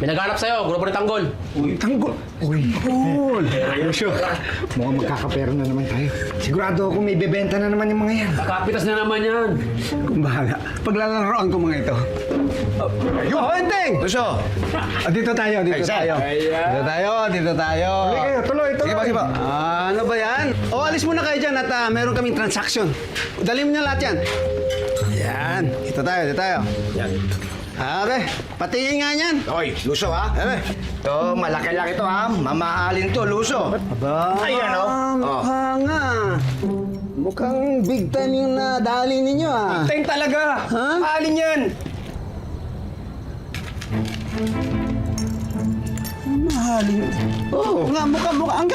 May naghanap sa'yo, grupo ng Tanggol. Uy, Tanggol! Uy, Tanggol! Lucio, mukhang magkakapera na naman tayo. Sigurado ako may bebenta na naman yung mga yan. Kapitas na naman yan. Kung bahala, paglalaroan ko mga ito. Oh, Enteng! Lucio! Dito tayo, dito tayo. Dito tayo. Tuloy kayo, tuloy. Sige ba? Ano ba yan? Alis muna kayo dyan at meron kaming transaction. Dali mo niya lahat yan. Yan, dito tayo. Yan. Okay, patingin nga yan. Oy, Lucio ha? Ito, malaki-laki to ha. Mamahalin to, Lucio. Aba, Ayan, oh. mukha nga. Mukhang big time yung nadali ninyo ah. Teng talaga. Ha? Alin yan. Mamahalin. Oo. Nga, ang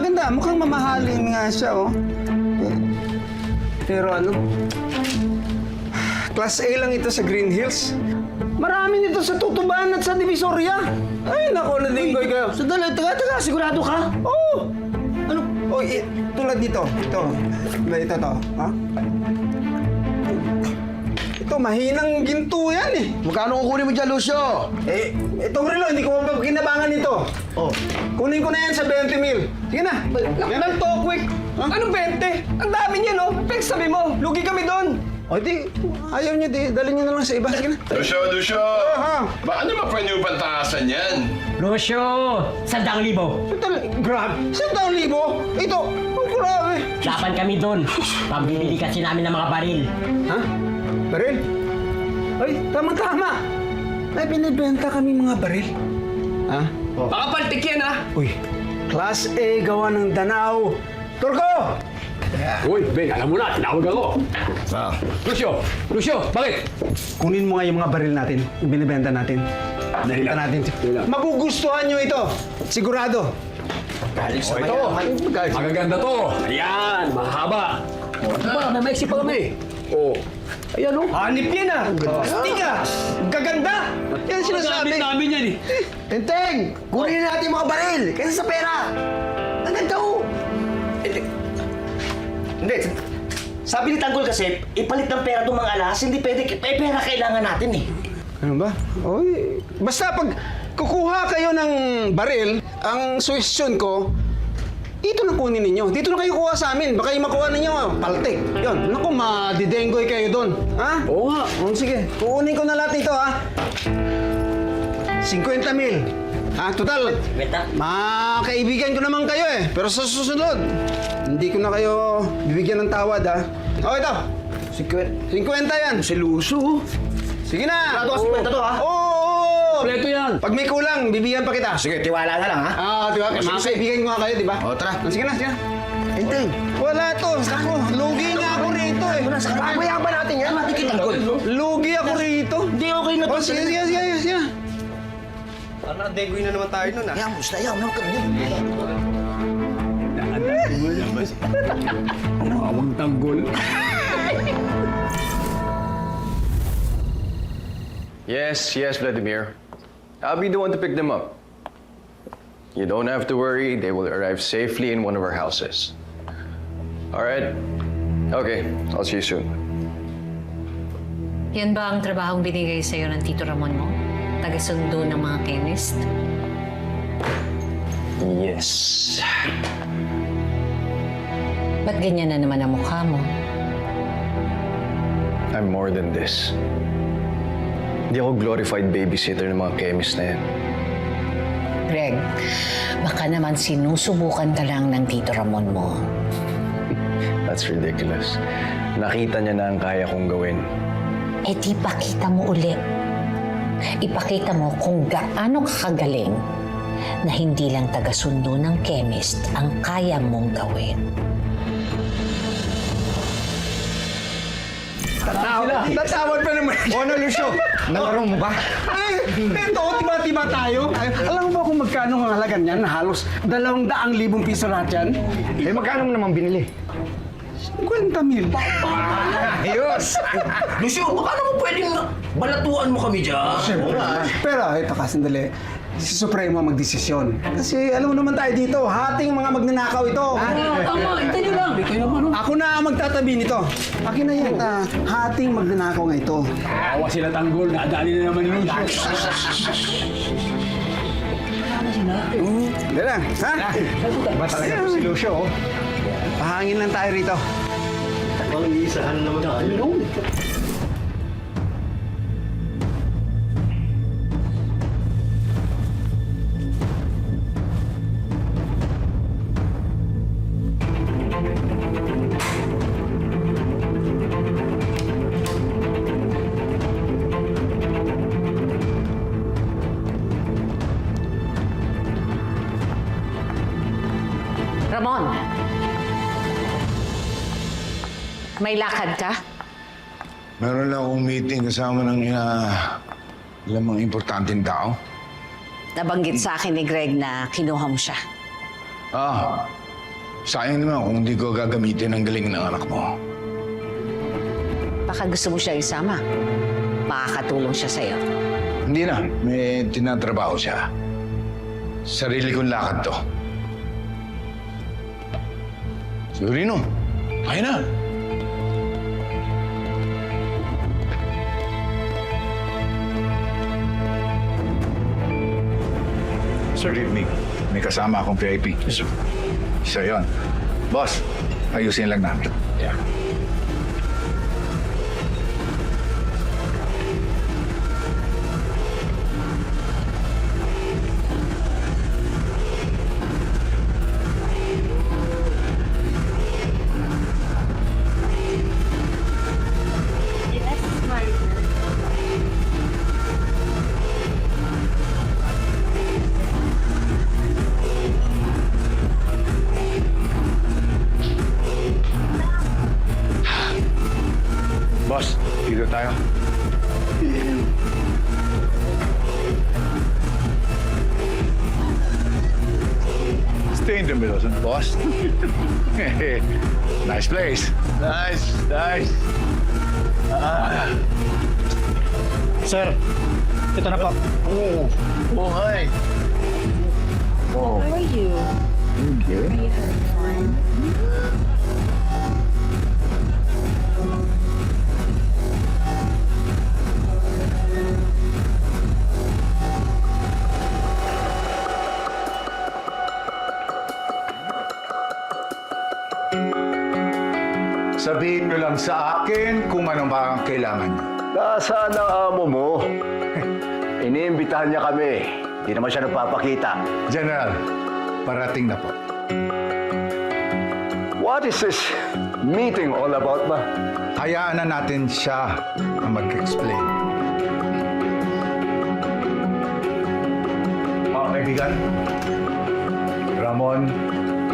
ganda. Mukhang mamahalin nga siya, oh. Pero ano? Class A lang ito sa Green Hills. Marami nito sa Tutuban at sa Divisoria. Ay, naku, nadinggoy kayo. Sandali, taga, sigurado ka? Oo. Ano? Oh, tulad dito. Ito. Ha? Ito, mahinang ginto yan eh. Magkano kukunin mo dyan, Lucio? Itong relo, hindi ko magkinabangan ito. Oh. Kunin ko na yan sa 20 mil. Sige na. Yan ang to, quick. Anong 20? Ang dami niya, no? Pex, sabi mo, lugi kami doon. O di, ayaw niyo, di. Dali niyo na lang sa iba. Sige na. Lucio! Aha. Baka naman pa niyo pantasan yan. Lucio, 100,000. Grabe. 100,000? Ito. Oh, grabe. Laban kami doon. Pambibili kasi namin ng mga baril. Ha? Baril? Ay, tama-tama. May binibenta kami mga baril. Ha? Baka paltik yan, ha? Uy, Class A gawa ng Danao. Turko! Uy, Ben, alam mo na, tinawag ako. Lucio, bakit? Kunin mo nga yung mga baril natin, yung binibenta natin. Dali lang. natin. Dali lang. Magugustuhan nyo ito. Sigurado. Galing sa Ito, magaganda to. Ayan, mahaba. Diba, may maiksi pa kami. Oh. Ayan, oh. Hanip yan, ha? Astig, ha? Gaganda! Yan sinasabi. Namin namin yan, eh. Tenteng! Kunin natin yung mga baril kaysa sa pera. Ang ganda oh. Hindi. Sabi ni Tanggol kasi, ipalit ng pera itong mga alas, hindi pwede. Pera kailangan natin eh. Ano ba? Oy, basta pag kukuha kayo ng baril, ang suwestyon ko, dito na kunin ninyo. Dito na kayo kuha sa amin. Baka yung makuha ninyo, paltik. Yun. Naku, madidenggoy kayo doon. Ha? Oo nga. Sige. Kukunin ko na lahat ito, ha? 50 mil. Ha? Total. Mga kaibigan ko naman kayo eh. Pero sa susunod, hindi ko na kayo bibigyan ng tawad, ha? O, ito. 50 yan. Si Lucio. Sige na. Sigurado ka 50 to, ha? Oo. Kompleto yan. Pag may kulang, bibigyan pa kita. Sige, tiwala na lang ha. Di ba? Mga kaibigan ko nga kayo, di ba? O, tara. Sige na. Tenteng. Wala to. Ako, lugi nga ako rito eh. Pabayaan ba natin yan? Mati kay Tanggol. Lugi ako rito. Hindi, okay na to. Sige. Parang dengue na naman tayo nun, ha? Yan, basta yan. Huwag kami yun. Awang Tanggol. Yes, Vladimir. I'll be the one to pick them up. You don't have to worry, they will arrive safely in one of our houses. Alright? Okay, I'll see you soon. Yan ba ang trabahong binigay sa'yo ng Tito Ramon mo? Taga-sundo ng mga chemist? Yes. Ba't ganyan na naman ang mukha mo? I'm more than this. Hindi ako glorified babysitter ng mga chemist na yan. Greg, baka naman sinusubukan ka lang ng Tito Ramon mo. That's ridiculous. Nakita niya na ang kaya kong gawin. Eh di pakita mo uli. Ipakita mo kung gaano kakagaling na hindi lang taga-sundo ng chemist ang kaya mong gawin. Tatawad pa naman. Ano, Lucio? Nalaro mo ba? Ay, ito, tiba-tiba tayo. Ay, alam mo ba kung magkano ang halaga niyan? Halos 200,000 piso lahat yan. Magkano mo naman binili? 50 mil. Ayos! Lucio, baka naman pwedeng balatuan mo kami dyan. Pero ito ka, sandali. Si Supremo ang magdesisyon. Kasi alam mo naman tayo dito, hating mga magnanakaw ito. Tama, hintay nyo lang. Hintay naman, oh. Ako na ang magtatabi nito. Akin na yan. Hating magnanakaw nga ito. Awa sila Tanggol, nadali na naman ni Lucio. Hindi na, ha? Ba talaga to si Lucio, oh? Pahangin lang tayo rito. Ramon! May lakad ka? Meron lang akong meeting kasama ng ilang mga importanteng tao. Nabanggit sa akin ni Greg na kinuha mo siya. Sayang naman kung hindi ko gagamitin ang galing ng anak mo. Baka gusto mo siya isama. Makakatulong siya sa'yo. Hindi na, may tinatrabaho siya. Sarili kong lakad to. Sigurino, kaya na. Sir, good evening. May kasama akong VIP. Isa yun. Boss, ayusin lang namin. Yeah. Boss, dito tayo. Stay in the middle, boss. Nice place. Nice. Sir, ito na po. Oh, hi. Oh. How are you? Okay. Are you having fun? Sabihin nyo lang sa akin kung ano ba ang kailangan nyo. Nasaan ang amo mo? Iniimbitahan niya kami. Hindi naman siya nagpapakita. General, parating na po. What is this meeting all about ba? Hayaan na natin siya ang mag-explain. Mga kaibigan, Ramon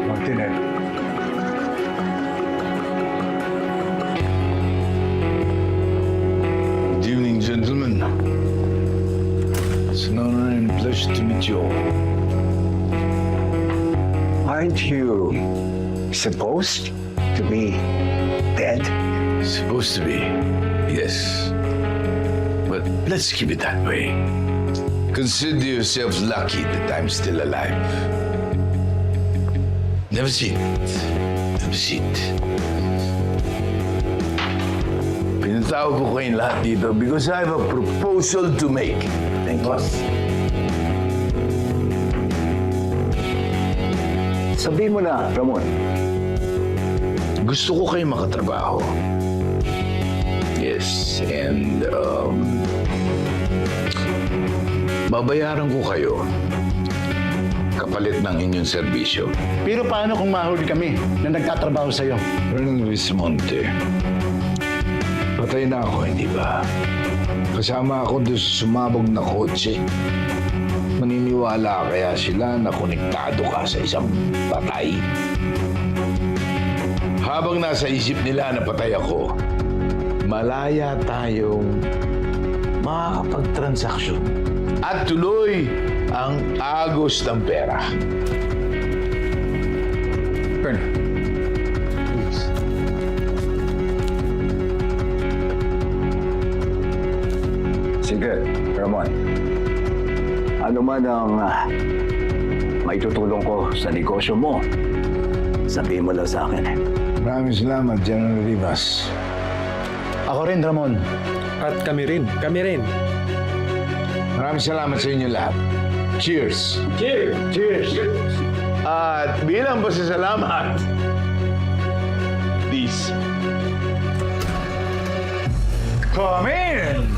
Martinez. Good evening, gentlemen. It's an honor and pleasure to meet you all. Aren't you supposed to be dead? Supposed to be, yes. But let's keep it that way. Consider yourselves lucky that I'm still alive. Never sit. Never sit. Pinatawag ko kayong lahat dito because I have a proposal to make. Thank you. Sabihin mo na, Ramon. Gusto ko kayong makatrabaho. Yes, and babayaran ko kayo kapalit ng inyong serbisyo. Pero paano kung mahuli kami na nagtatrabaho sa'yo? Colonel Vismonte, patay na ako, hindi ba? Kasama ako doon sa sumabog na kotse. Maniniwala kaya sila na konektado ka sa isang patay? Habang nasa isip nila na patay ako, malaya tayong makakapagtransaksyon at tuloy ang agos ng pera. Colonel. Sige, Ramon. Ano man ang maitutulong ko sa negosyo mo, sabihin mo lang sa akin. Maraming salamat, General Rivas. Ako rin, Ramon. At kami rin. Maraming salamat sa inyo lahat. Cheers! Cheers! At bilang pasasalamat, please. Come in!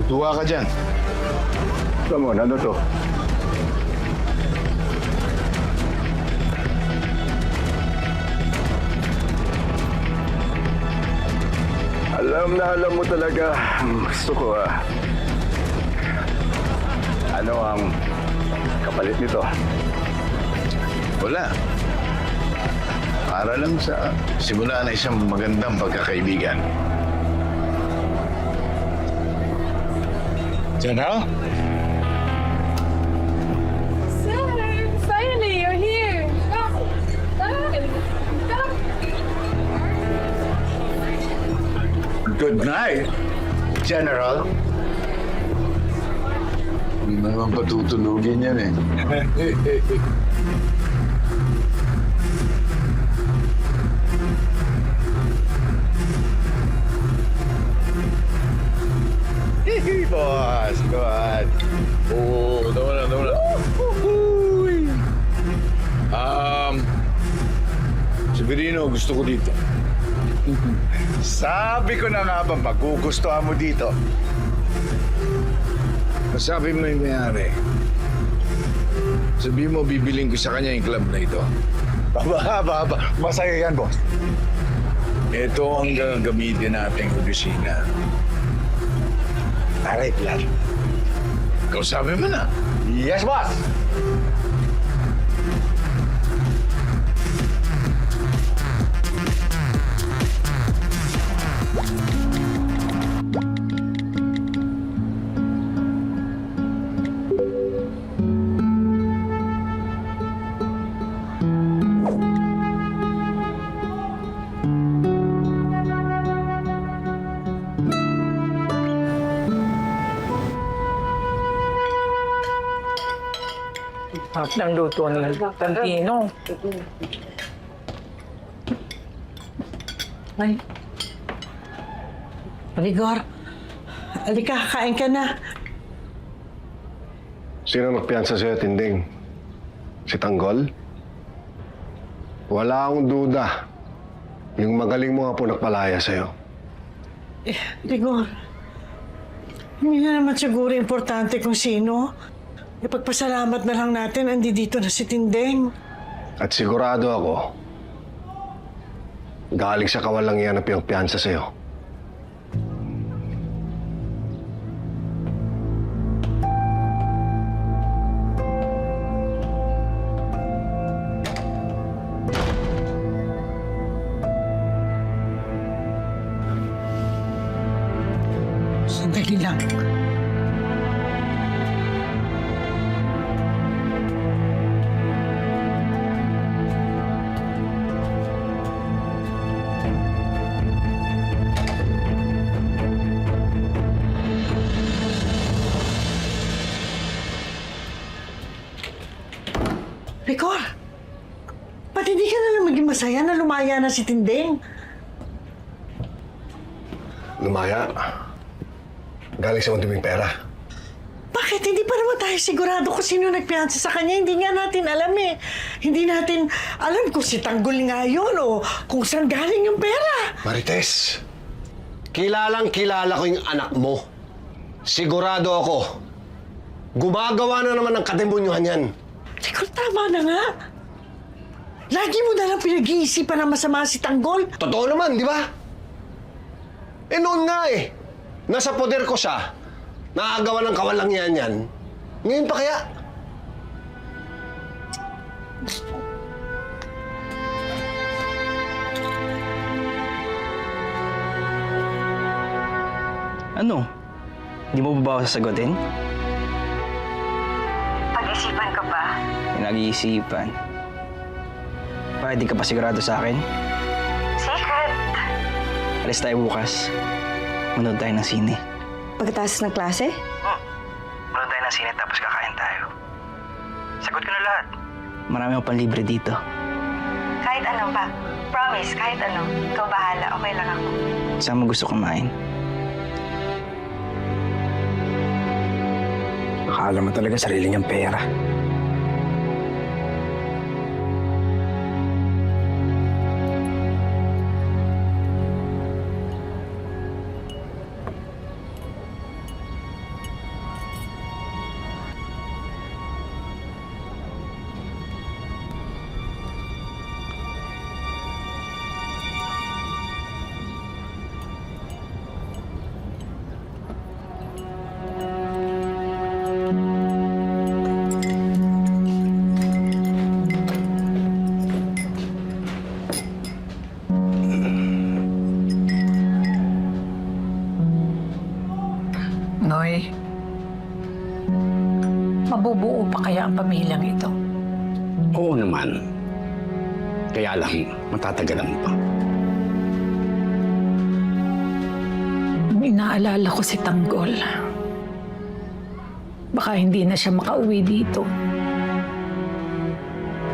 Tuwa ka dyan. Come on, ano to? Alam mo talaga ang gusto ko Ano ang kapalit nito? Wala. Para lang sa simula na isang magandang pagkakaibigan. General? Sir, finally, you're here. Good night, General. Hindi mo naman patutulugin yan eh. Boss, go ahead. Oo, tama na. Severino, gusto ko dito. Sabi ko na nga ba magugustuhan mo dito? Sabi mo yung mayari. Sabi mo, bibiling ko sa kanya yung club na ito. Baba. Masaya yan, boss. Ito ang gagamitin nating opisina. Aray, plan. Ikaw sabi mo na. Yes, boss! Harap ng luto ni Tantino. Ay. Rigor, alika, kain ka na. Sino nagpiyansa sa'yo, Tinding? Si Tanggol? Wala akong duda. Yung magaling mo nga po nagpalaya sa'yo. Rigor, hindi na naman siguro importante kung sino. Ipagpasalamat na lang natin, andi dito na si Tinding. At sigurado ako, galing sa kawalang yan ang pinagpiyansa sa'yo. Sandali lang. Rigor, ba't hindi ka na lang maging masaya na lumaya na si Tinding? Lumaya. Galing sa maduming pera. Bakit? Hindi pa naman tayo sigurado kung sino nagpiyansa sa kanya. Hindi nga natin alam eh. Hindi natin alam kung si Tanggol nga yun o kung saan galing yung pera. Marites, kilalang kilala ko yung anak mo. Sigurado ako, gumagawa na naman ng katimbunyohan yan. Rigor, tama na nga. Lagi mo na lang pinag-iisipan ng masama si Tanggol. Totoo naman, di ba? Eh noon nga eh. Nasa poder ko siya. Nakagawa ng kawalangyaan yan. Ngayon pa kaya? Ano? Hindi mo ba ako sasagutin? Pag-isipan ka pa. Nag-iisipan. Bakit di ka pa sigurado sa akin? Secret. Alis tayo bukas. Manood tayo ng sine. Pagkatapos ng klase? Manood tayo ng sine tapos kakain tayo. Sagot ko na lahat. Marami akong panlibre dito. Kahit ano pa. Promise, kahit ano. Ikaw bahala. Okay lang ako. Saan mo gusto kumain? Akala mo talaga sarili niyang pera. Noy, mabubuo pa kaya ang pamilyang ito? Oo naman. Kaya lang, matatagalan pa. Nung inaalala ko si Tanggol, baka hindi na siya makauwi dito.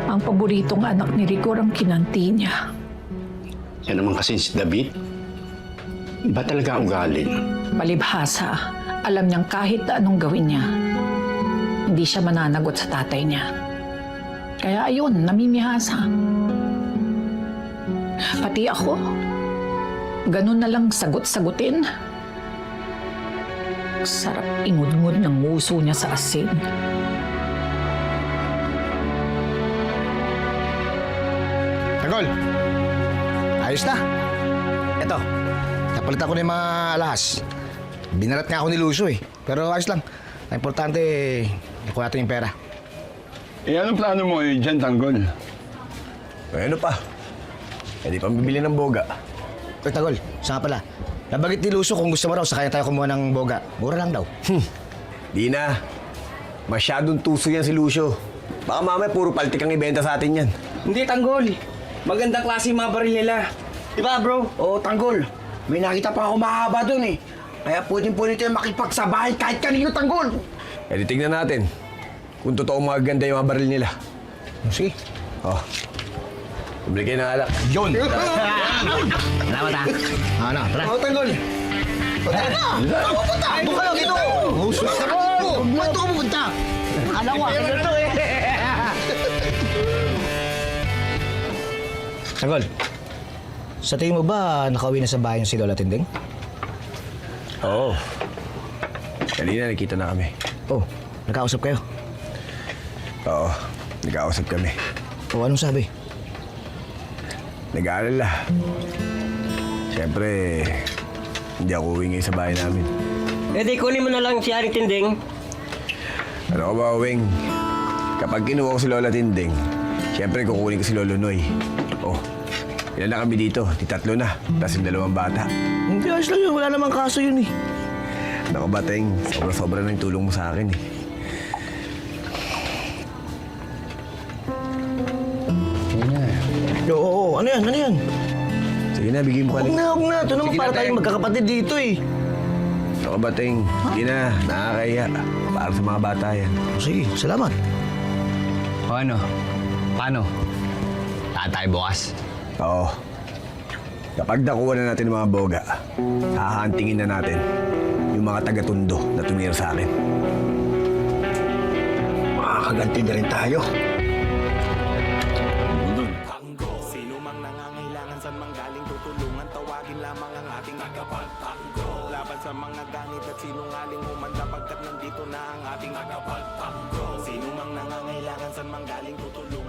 Ang paboritong anak ni Rigor ang kinanti niya. Yan naman kasi si David. Iba talaga ang ugali. Palibhasa, alam niyang kahit anong gawin niya, hindi siya mananagot sa tatay niya. Kaya ayun, namimihasa. Pati ako, ganun na lang sagot-sagutin. Sarap ingud-ngud ng nguso niya sa asin. Tanggol, ayos na. Eto, napalitan ko na yung mga alahas. Binarat nga ako ni Lucio eh. Pero ayos lang. Ang importante, nakuha natin yung pera. Eh, anong plano mo dyan, Tanggol? Ano pa? Hindi pa bibili ng boga. Uy, Tanggol, saan nga pala? Nabagit ni Lucio kung gusto mo raw, sa kanya tayo kumuha ng boga. Mura lang daw. Di na. Masyadong tuso yan si Lucio. Baka mamaya puro paltik ang ibenta sa atin yan. Hindi, Tanggol. Magandang klase yung mga baril nila. Di ba, bro? Oo, Tanggol. May nakita pa ako mahaba dun eh. Kaya pwedeng-pwede tayo makipagsabahay kahit kanino, Tanggol. E di tignan natin kung totoong magaganda yung mga baril nila. Sige. Oh. Bumili kayo ng alak. Yun! Salamat ha. Ano, tara. Oo, Tanggol. Tara na! Saan pupunta? Doon kayo, dito! Huwag ito ka pupunta! Alam ko, ako ito eh. Tanggol, sa tingin mo ba nakauwi na sa bahay niyo si Lola Tinding? Oo. Kanina nakita na kami. Oh, nagkausap kayo? Oo, nag-ausap kami. O, anong sabi? Nag-aalala. Siyempre, hindi ako uwi ngayon sa bahay namin. Eh di kunin mo na lang si Ari Tinding. Ano ka ba, Weng? Kapag kinuha ko si Lola Tinding, siyempre kukunin ko si Lolo Noy. Oh, ilan na kami dito? Di 3 na. Tapos yung 2 bata. Hindi, ayos lang yun. Wala namang kaso yun eh. Naku, Bateng, sobra-sobra na yung tulong mo sa akin eh. Oo, ano yan? Ano yan? Sige na, bigyan mo ka Huwag na, huwag na. Ito naman Sige para na, tayong Teng. magkakapatid dito eh. Naku, Bateng, sige na. Nakakaya. Para sa mga bata yan. Sige, salamat. O ano? Paano? Lahat tayo bukas? Oo. Kapag nakuha na natin ang mga boga, hahantingin na natin yung mga taga-tundo na tumira sa akin. Makakaganti na rin tayo. Sino mang nangangailangan sa manggaling tutulungan, tawagin lamang ang ating tagapagtanggol. Laban sa mga ganit at sinungaling humanda pagkat nandito na ang ating tagapagtanggol. Sino mang nangangailangan sa manggaling tutulungan.